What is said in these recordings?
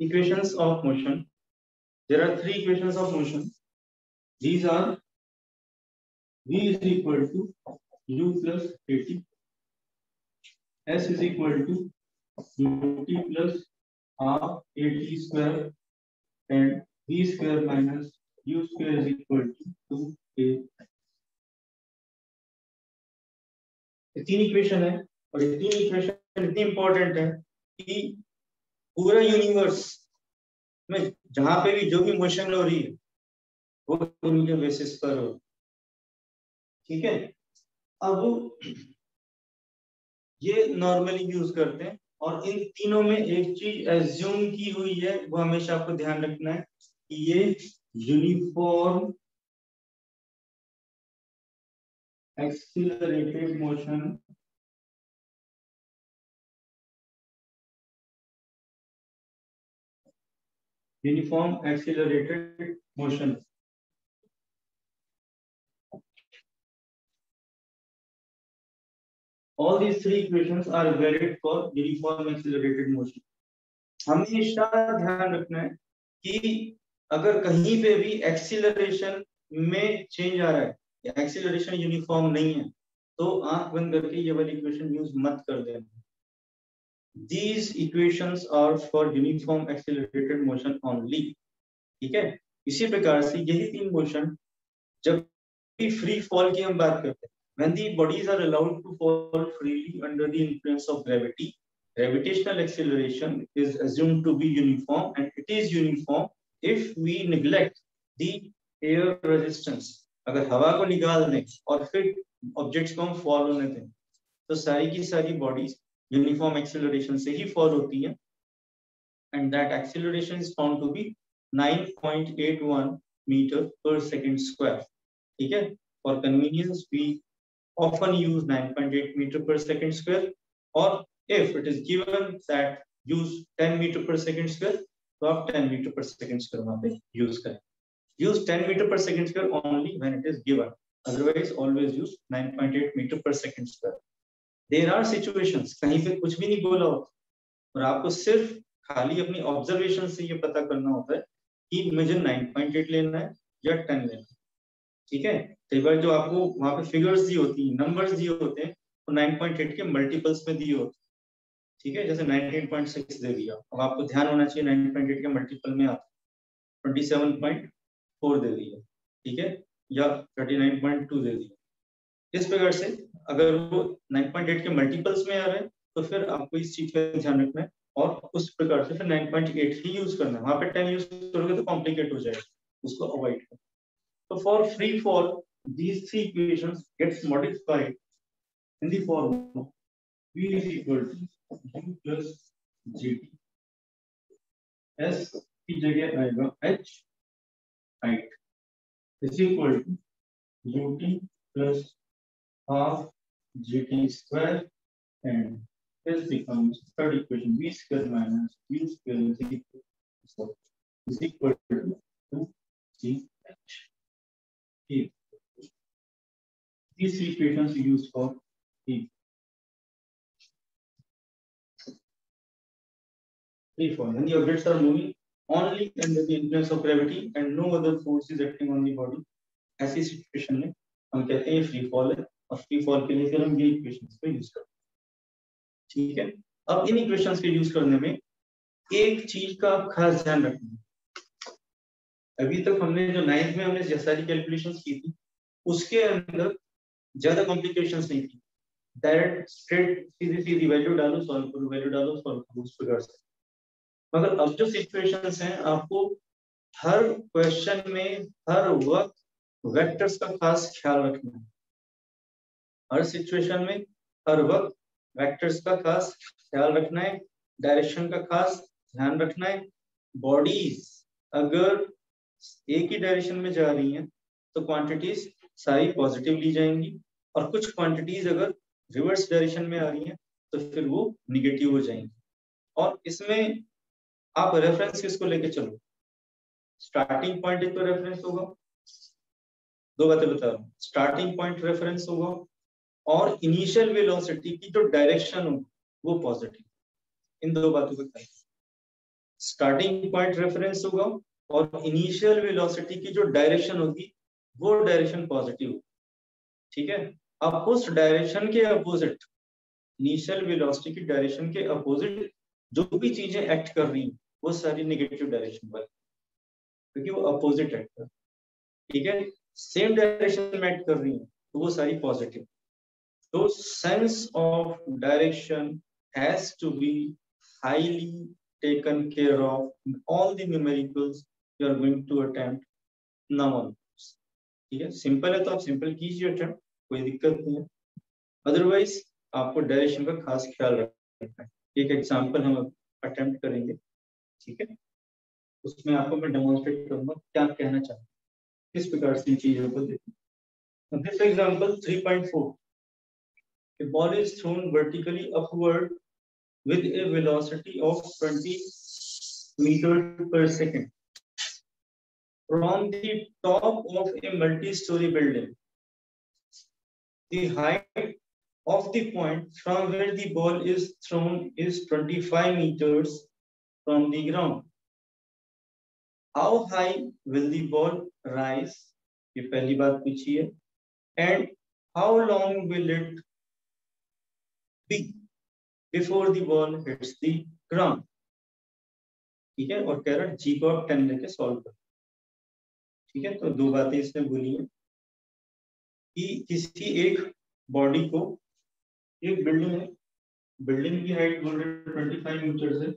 equations of motion. There are three equations of motion. These are V is equal to U plus AT, S is equal to UT plus half AT square, and V square minus U square is equal to 2A. ये तीन equation है और ये तीन equation इतनी important है कि पूरा यूनिवर्स में जहां पे भी जो भी मोशन हो रही है वो उनके बेसिस पर हो। ठीक है, अब ये नॉर्मली यूज करते हैं और इन तीनों में एक चीज एज्यूम की हुई है, वो हमेशा आपको ध्यान रखना है कि ये uniform accelerated motion All these three equations are valid for uniform accelerated motion. हमेशा ध्यान रखना है कि अगर कहीं पे भी एक्सीलरेशन में चेंज आ रहा है या एक्सीलरेशन यूनिफॉर्म नहीं है तो आंख बंद करके ये वाली इक्वेशन यूज मत कर देना। These equations are for uniform accelerated motion only. ठीक है, इसी प्रकार से यही तीन मोशन जब भी फ्री फॉल की हम बात करते हैं, when the bodies are allowed to fall freely under the influence of gravity, gravitational acceleration is assumed to be uniform, and it is uniform if we neglect the air resistance. अगर हवा को निकाल दें और फिर ऑब्जेक्ट्स को हम fall होने दें तो सारी की सारी बॉडीज यूनिफॉर्म एक्सेलरेशन से ही फॉल होती हैं, and that acceleration is found to be 9.81 meter per second square. ठीक है, for convenience we often use 9.8 meter per second square, or if it is given that use 10 meter per second square तो आप 10 meter per second square वहां पे use करें। Use 10 meter per second square only when it is given, otherwise always use 9.8 meter per second square. There are situations कहीं पे कुछ भी नहीं बोला होता और आपको सिर्फ खाली अपनी ऑब्जर्वेशन से ये पता करना होता है कि मुझे 9.8 लेना है या 10 लेना है। ठीक है, कई बार जो आपको वहां पे फिगर्स दी होती हैं, नंबर्स दिए होते हैं, तो 9.8 के मल्टीपल्स में दिए होते हैं। ठीक है, जैसे 19.6 दे दिया, अब आपको ध्यान होना चाहिए 9.8 के मल्टीपल में आता है 27.4 दे दिया, ठीक है, या 39.2 दे दिया। इस प्रकार से अगर वो 9.8 के मल्टीपल्स में आ रहे हैं तो फिर आपको इस चीज का ध्यान रखना है और उस प्रकार से फिर 9.8 ही यूज करना है। वहां पे 10 यूज करोगे तो कॉम्प्लिकेट हो जाएगा, उसको अवॉइड करो। So for free fall, these three equations gets modified in the form of V is equal to U plus GT. S की जगह आएगा H height is equal to UT plus half GT square, and this becomes third equation V square minus U square is equal to GH. These three equations we use for free fall. When the objects are moving only under the influence of gravity and no other force is acting on the body, ऐसी situation में हम कहते हैं free fall है, और free fall के लिए फिर हम ये इक्वेशंस को यूज करते हैं। ठीक है, अब इन इक्वेशंस के यूज करने में एक चीज का आप खास ध्यान रखना है। अभी तक हमने जो 9th में हमने जैसा सारी कैलकुलेशंस की थी उसके अंदर ज्यादा कॉम्प्लिकेशंस नहीं थी, डायरेक्ट स्ट्रेट सीधी सीधी वैल्यू डालो सॉल्व करो, वैल्यू डालो सॉल्व करो, उस प्रकार से। मगर अब जो सिचुएशंस हैं आपको हर क्वेश्चन में हर वक्त वेक्टर्स का खास ख्याल रखना है। हर सिचुएशन में हर वक्त वेक्टर्स का खास ख्याल रखना है, डायरेक्शन का खास ध्यान रखना है। बॉडीज अगर एक ही डायरेक्शन में जा रही हैं तो क्वांटिटीज सारी पॉजिटिव ली जाएंगी, और कुछ क्वांटिटीज अगर रिवर्स डायरेक्शन में आ रही हैं तो फिर वो निगेटिव हो जाएंगी। और इसमें आप रेफरेंस किसको लेके चलो, स्टार्टिंग पॉइंट एक तो रेफरेंस होगा, दो बातें बता रहा हूँ, स्टार्टिंग पॉइंट रेफरेंस होगा और इनिशियल वेलोसिटी की जो डायरेक्शन होगी वो पॉजिटिव। इन दो बातों का ख्याल। स्टार्टिंग पॉइंट रेफरेंस होगा और इनिशियल वेलोसिटी की जो डायरेक्शन होगी वो डायरेक्शन पॉजिटिव होगी, ठीक है। अब उस डायरेक्शन के अपोजिट, इनिशियल वेलोसिटी की डायरेक्शन के अपोजिट जो भी चीजें एक्ट कर रही हैं वो सारी नेगेटिव डायरेक्शन पर, क्योंकि वो अपोजिट एक्ट कर, ठीक है। सेम डायरेक्शन में एक्ट कर रही है तो वो सारी पॉजिटिव। तो sense of direction has to be highly taken care of in all the numericals you are going to attempt now on, ठीक है। सिंपल है तो आप सिंपल कीजिए अटेम्प्ट, कोई दिक्कत नहीं है। अदरवाइज आपको डायरेक्शन का खास ख्याल रखना है। एक एग्जांपल हम अटेम्प्ट करेंगे, ठीक है, उसमें आपको मैं डेमोन्स्ट्रेट करूंगा क्या कहना चाहूँ, किस प्रकार से इन चीजों को देखना। This example 3.4, a ball is thrown vertically upward with a velocity of 20 meters per second from the top of a multi-story building. The height of the point from where the ball is thrown is 25 meters from the ground. How high will the ball rise? ये पहली बात पूछी है। And how long will it be before the ball hits the ground? ठीक है, और कह रहा है जी को आप 10 लेके सॉल्व कर, ठीक है। तो दो बातें इसने बोली है कि किसी एक बॉडी को, एक बिल्डिंग है, बिल्डिंग की हाइट 25 मीटर है,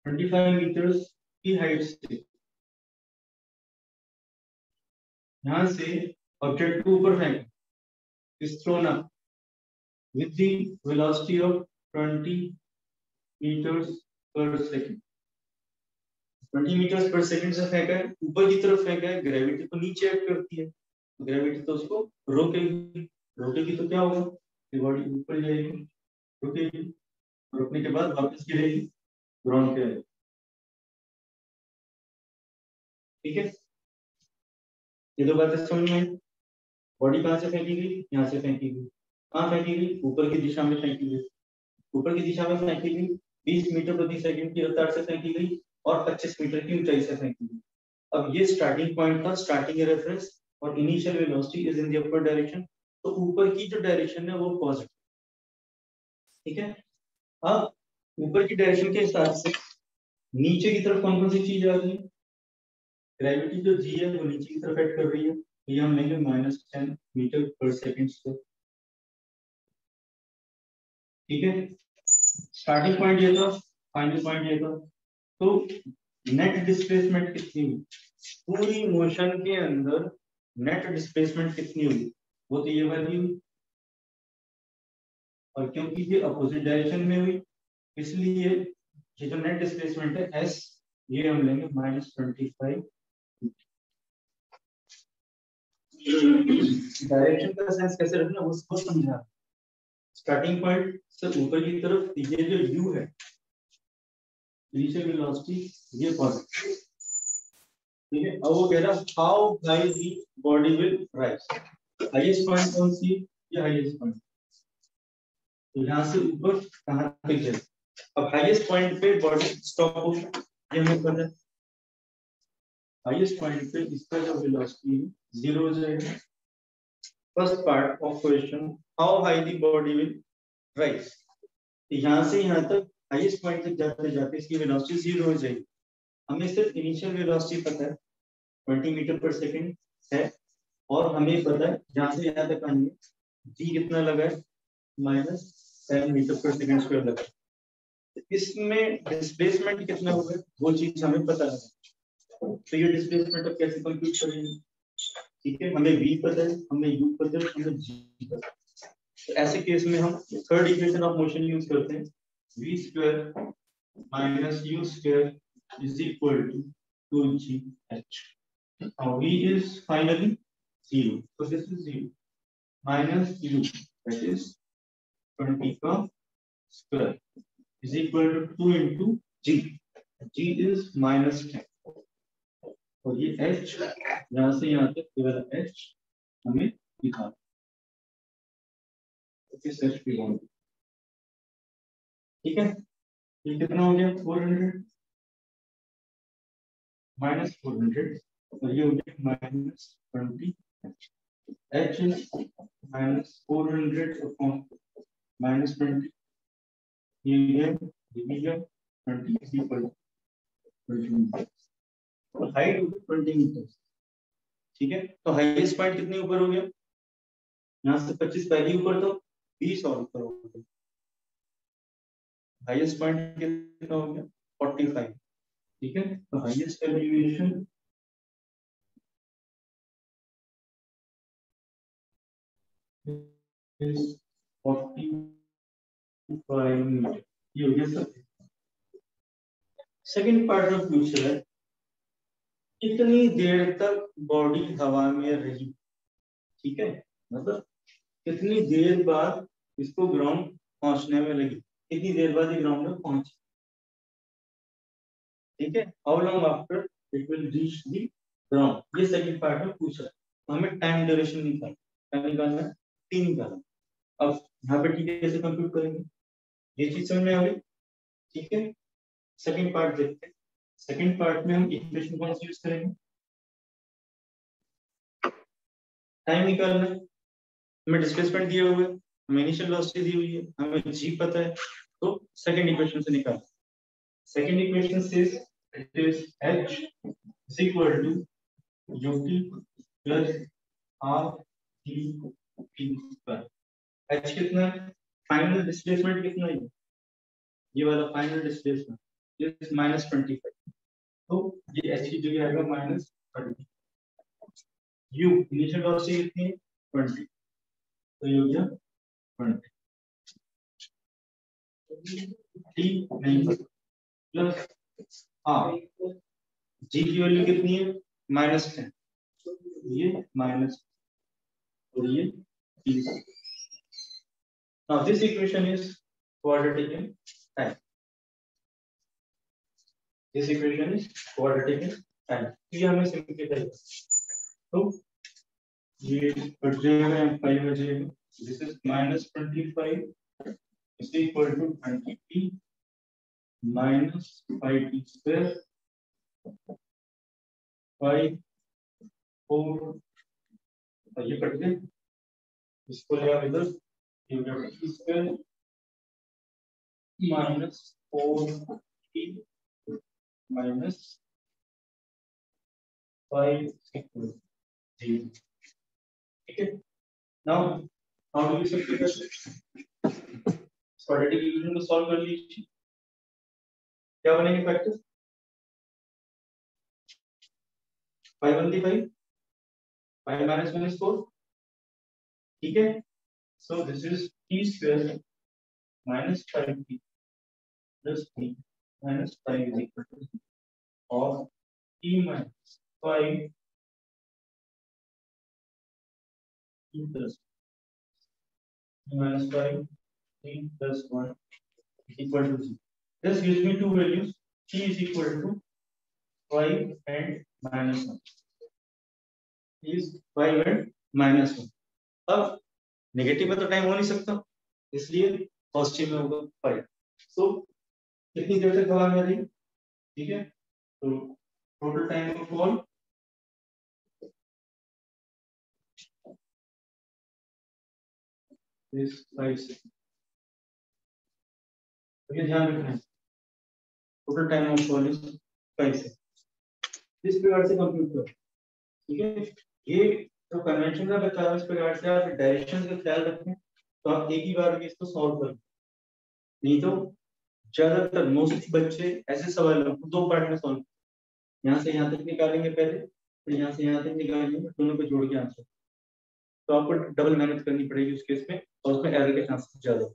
25 मीटर की हाइट से यहां से ऑब्जेक्ट को ऊपर फेंक, is thrown up with the velocity of 20 meters per second। 20 metre पर सेकंड से फेंका है, ऊपर की तरफ फेंका है, ग्रेविटी तो नीचे एक्ट करती है, ग्रेविटी तो उसको रोकेगी, रोकेगी तो क्या होगा, बॉडी ऊपर जाएगी, रुकेगी, रुकने के बाद वापस गिरेगी ग्राउंड पे, ठीक है। ये दो बातें समझ में, बॉडी कहाँ से फेंकी गई, यहाँ से फेंकी गई, कहाँ फेंकी गई, ऊपर की दिशा में फेंकी गई, ऊपर की दिशा में फेंकी गई, 20 मीटर प्रति सेकंड की रफ्तार से फेंकी गई और 25 मीटर की ऊंचाई से फेंकी गई। अब ये स्टार्टिंग पॉइंट था, स्टार्टिंग रेफरेंस, और initial velocity is in the upper direction, तो ऊपर की जो डायरेक्शन है वो पॉजिटिव, ठीक है। अब ऊपर की डायरेक्शन के हिसाब से नीचे की तरफ कौन कौन सी चीज आ रही है, ग्रेविटी जो जी है वो नीचे की तरफ एक्ट कर रही है, तो ये हम लेंगे -10 मीटर पर सेकंड से, ठीक है। स्टार्टिंग पॉइंट ये था, फाइनल पॉइंट ये था। तो नेट डिस्प्लेसमेंट कितनी हुई, पूरी मोशन के अंदर नेट डिस्प्लेसमेंट कितनी हुई, वो तो ये वैल्यू, और क्योंकि ये अपोजिट डायरेक्शन में हुई इसलिए ये जो नेट डिस्प्लेसमेंट है एस, ये हम लेंगे -25। डायरेक्शन का सेंस कैसे रखना उसको समझा। स्टार्टिंग पॉइंट से ऊपर की तरफ ये जो यू है, इनिशियल वेलोसिटी, ये पॉजिटिव, ठीक है। अब वो कह रहा how high the body will rise, highest point कौन सी, ये हाईएस्ट पॉइंट, तो यहाँ से ऊपर कहाँ तक जाए। अब हाईएस्ट पॉइंट पे बॉडी स्टॉप हो, ये हमें पता है, हाईएस्ट पॉइंट पे इसका जो वेलोसिटी है 0 हो जाएगा। First part of question, how high the body will rise, यहाँ से यहाँ तक हाईएस्ट पॉइंट तक जाते जाते इसकी वेलोसिटी 0 हो जाएगी। हमें सिर्फ इनिशियल वेलोसिटी पता है 20 मीटर पर सेकंड है, और हमें पता है जहां से यहाँ तक आनी है जी कितना लगा है, -10 मीटर पर सेकंड स्क्वायर लगा है। इसमें डिस्प्लेसमेंट कितना होगा वो चीज हमें पता है, तो ये डिस्प्लेसमेंट अब कैसे कंप्यूट करेंगे, ठीक है। हमें v पता है, हमें u पता है, हमें g पता है, तो ऐसे केस में हम third equation of motion use करते हैं, v square minus u square is equal to 2gh। Now v is finally 0, so this is 0 minus u, that is 20 का square is equal to 2 into g, g is -10, और ये h यहाँ से यहाँ तक केवल h हमें दिखा, इस h की बाउंड्री ठीक है, ये कितना हो गया 400 माइनस 400 और ये हो गया minus 20 h minus 400 upon minus 20 ये division 20 is equal to 20 metre और हाइट होगी 20 मीटर। ठीक है, तो हाईएस्ट पॉइंट कितने ऊपर हो गया, यहाँ से 25 पहले ऊपर तो 20 और ऊपर हो गया, हाईएस्ट पॉइंट कितना हो गया 45। ठीक है, तो हाईएस्ट एलिवेशन is 45 मीटर, ये हो गया सब। सेकंड पार्ट ऑफ क्वेश्चन है कितनी देर तक बॉडी हवा में रही। ठीक है, मतलब कितनी देर बाद इसको ग्राउंड पहुंचने में लगी, कितनी देर बाद ये ग्राउंड में पहुंची। ठीक है, how long after it will reach the ground, ये सेकंड पार्ट में पूछा है। तो हमें टाइम ड्यूरेशन निकालना, क्या निकालना है, टी निकालना। अब यहाँ पे टी कैसे कंप्यूट करेंगे, ये चीज समझ में आ गई। ठीक है, सेकंड पार्ट देखते हैं। सेकंड पार्ट में हम इक्वेशन कौन सी यूज करेंगे, टाइम निकालना है, हमें डिस्प्लेसमेंट दिया हुआ है, हमें इनिशियल वेलोसिटी दी हुई है, हमें जी पता है, तो सेकंड इक्वेशन से निकाल। Second equation says it is h is equal to ut plus r t t square। h कितना है, फाइनल डिस्प्लेसमेंट कितना है, ये वाला फाइनल डिस्प्लेसमेंट इज -25, तो ये h की जगह आएगा -30। u इनिशियल वेलोसिटी कितनी है 20, तो ये हो गया 20 t नहीं प्लस r, g की वैल्यू कितनी है -10, ये माइनस और ये 30। Now this equation is quadratic in time. This equation is quadratic in time. ये हमें सिंपलीफाई तो ये कट जाएगा 5 हो जाएगा, this is -25 is equal to 20t minus 5t square 5 4, ये कट गए, इसको ले आओ इधर, ये हो गया t square minus 4t minus 5 equal to 0। ठीक है, now how do we simplify, quadratic equation को सॉल्व कर लीजिए, क्या बनेंगे फैक्टर्स 5 × 5 5 minus 1 is 4। ठीक है, so this is t square minus 5t plus t minus 5 is equal to or t minus 5 t plus minus 5 t plus 1 is equal to 0। This gives me two values, t is equal to 5 and -1, is 5 and -1। अब negative में तो time हो नहीं सकता, इसलिए positive में होगा 5। सो कितनी देर तक हवा में रही, ठीक है, तो total time of fall is 5 seconds। तो ध्यान रखना है, total time of fall is 5 second. इस प्रकार से कंप्यूट करो। ठीक है, ये जो कन्वेंशन है बताया इस प्रकार से आप डायरेक्शन का ख्याल रखें, तो आप एक ही बार में इसको सॉल्व कर, नहीं तो ज्यादातर मोस्ट बच्चे ऐसे सवाल दो पार्ट में सॉल्व, यहाँ से यहाँ तक निकालेंगे पहले, फिर यहाँ से यहाँ तक निकालेंगे, दोनों को जोड़ के आंसर, तो आपको डबल मेहनत करनी पड़ेगी उस केस में, और उसमें एरर के चांसेस ज्यादा।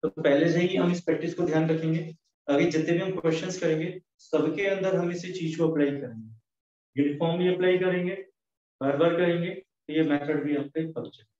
तो पहले से ही हम इस प्रैक्टिस को ध्यान रखेंगे, अभी जितने भी हम क्वेश्चंस करेंगे सबके अंदर हम इसी चीज को अप्लाई करेंगे, यूनिफॉर्मली अप्लाई करेंगे, बार बार करेंगे, तो ये मेथड भी आपके पता चलेगा।